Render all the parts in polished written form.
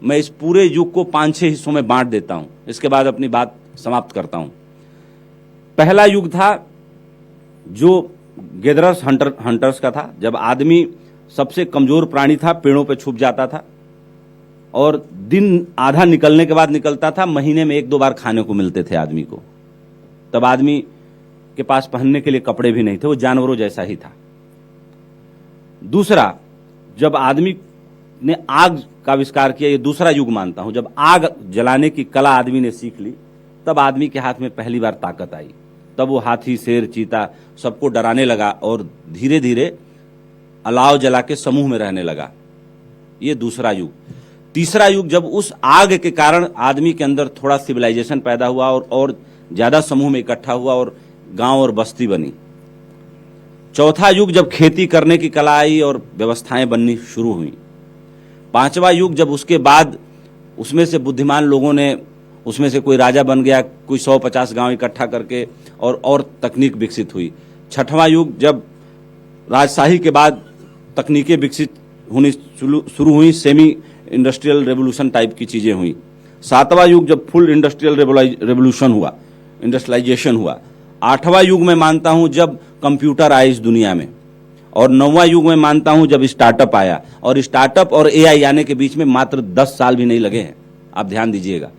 मैं इस पूरे युग को 5-6 हिस्सों में बांट देता हूं, इसके बाद अपनी बात समाप्त करता हूं। पहला युग था जो गैदरर्स हंटर्स का था, जब आदमी सबसे कमजोर प्राणी था, पेड़ों पे छुप जाता था और दिन आधा निकलने के बाद निकलता था, महीने में 1-2 बार खाने को मिलते थे आदमी को। तब आदमी के पास पहनने के लिए कपड़े भी नहीं थे, वो जानवरों जैसा ही था। दूसरा, जब आदमी ने आग का आविष्कार किया, ये दूसरा युग मानता हूं। जब आग जलाने की कला आदमी ने सीख ली, तब आदमी के हाथ में पहली बार ताकत आई। तब वो हाथी, शेर, चीता सबको डराने लगा और धीरे धीरे अलाव जला के समूह में रहने लगा। ये दूसरा युग। तीसरा युग, जब उस आग के कारण आदमी के अंदर थोड़ा सिविलाइजेशन पैदा हुआ और ज्यादा समूह में इकट्ठा हुआ और गांव और बस्ती बनी। चौथा युग, जब खेती करने की कला आई और व्यवस्थाएं बननी शुरू हुई। पांचवा युग, जब उसके बाद उसमें से बुद्धिमान लोगों ने, उसमें से कोई राजा बन गया, कोई 100-50 गांव इकट्ठा करके और तकनीक विकसित हुई। छठवां युग, जब राजशाही के बाद तकनीकें विकसित होनी शुरू हुई, सेमी इंडस्ट्रियल रेवोल्यूशन टाइप की चीजें हुई। सातवां युग, जब फुल इंडस्ट्रियल रेवोल्यूशन हुआ, इंडस्ट्रियलाइजेशन हुआ। आठवां युग में मानता हूं जब कंप्यूटर आए इस दुनिया में। और नौवां युग में मानता हूं जब स्टार्टअप आया, और स्टार्टअप और एआई आने के बीच में मात्र 10 साल भी नहीं लगे हैं। आप ध्यान दीजिएगा।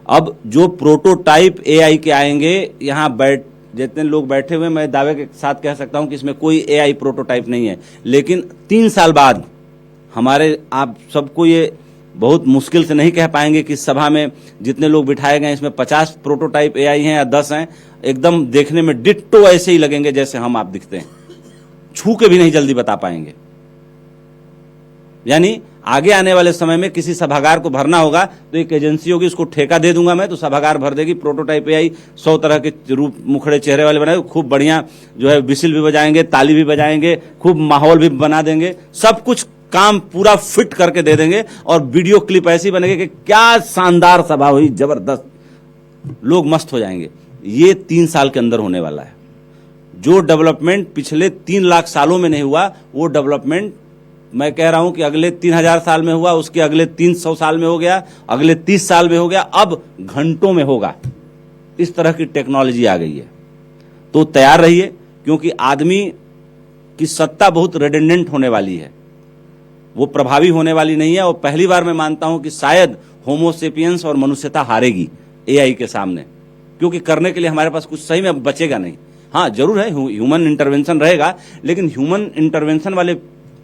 अब जो प्रोटोटाइप एआई के आएंगे, यहां जितने लोग बैठे हुए, मैं दावे के साथ कह सकता हूं कि इसमें कोई एआई प्रोटोटाइप नहीं है, लेकिन 3 साल बाद हमारे, आप सबको ये बहुत मुश्किल से नहीं कह पाएंगे कि सभा में जितने लोग बिठाए गए इसमें 50 प्रोटोटाइप एआई हैं या 10 हैं, एकदम देखने में डिट्टो ऐसे ही लगेंगे जैसे हम आप दिखते हैं, छू के भी नहीं जल्दी बता पाएंगे। यानी आगे आने वाले समय में किसी सभागार को भरना होगा तो एक एजेंसी होगी, उसको ठेका दे दूंगा मैं, तो सभागार भर देगी। प्रोटोटाइप एआई 100 तरह के रूप मुखड़े चेहरे वाले बनाए, खूब बढ़िया जो है विसिल भी बजाएंगे, ताली भी बजाएंगे, खूब माहौल भी बना देंगे, सब कुछ काम पूरा फिट करके दे देंगे और वीडियो क्लिप ऐसी बनेगी कि क्या शानदार सभा हुई, जबरदस्त, लोग मस्त हो जाएंगे। ये 3 साल के अंदर होने वाला है। जो डेवलपमेंट पिछले 3 लाख सालों में नहीं हुआ, वो डेवलपमेंट मैं कह रहा हूं कि अगले 3000 साल में हुआ, उसके अगले 300 साल में हो गया, अगले 30 साल में हो गया, अब घंटों में होगा। इस तरह की टेक्नोलॉजी आ गई है। तो तैयार रहिए, क्योंकि आदमी की सत्ता बहुत रिडंडेंट होने वाली है, वो प्रभावी होने वाली नहीं है। और पहली बार मैं मानता हूं कि शायद होमोसेपियंस और मनुष्यता हारेगी एआई के सामने, क्योंकि करने के लिए हमारे पास कुछ सही में बचेगा नहीं। हाँ, जरूर है, ह्यूमन इंटरवेंशन रहेगा, लेकिन ह्यूमन इंटरवेंशन वाले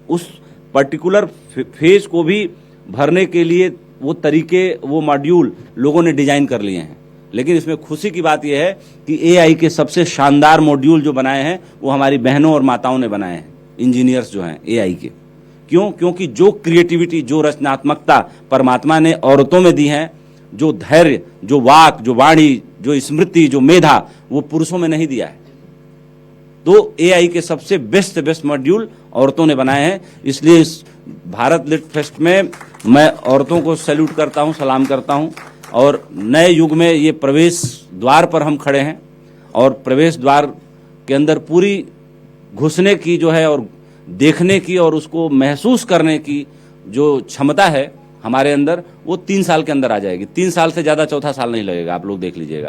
उस पर्टिकुलर फेज को भी भरने के लिए वो तरीके, वो मॉड्यूल लोगों ने डिजाइन कर लिए हैं। लेकिन इसमें खुशी की बात यह है कि एआई के सबसे शानदार मॉड्यूल जो बनाए हैं वो हमारी बहनों और माताओं ने बनाए हैं, इंजीनियर्स जो हैं एआई के। क्यों? क्योंकि जो क्रिएटिविटी, जो रचनात्मकता परमात्मा ने औरतों में दी है, जो धैर्य, जो वाक, जो वाणी, जो स्मृति, जो मेधा, वो पुरुषों में नहीं दिया है। तो एआई के सबसे बेस्ट मॉड्यूल औरतों ने बनाए हैं। इसलिए इस भारत लिट फेस्ट में मैं औरतों को सैल्यूट करता हूं, सलाम करता हूं। और नए युग में ये प्रवेश द्वार पर हम खड़े हैं, और प्रवेश द्वार के अंदर पूरी घुसने की जो है, और देखने की, और उसको महसूस करने की जो क्षमता है हमारे अंदर, वो 3 साल के अंदर आ जाएगी। 3 साल से ज्यादा चौथा साल नहीं लगेगा, आप लोग देख लीजिएगा।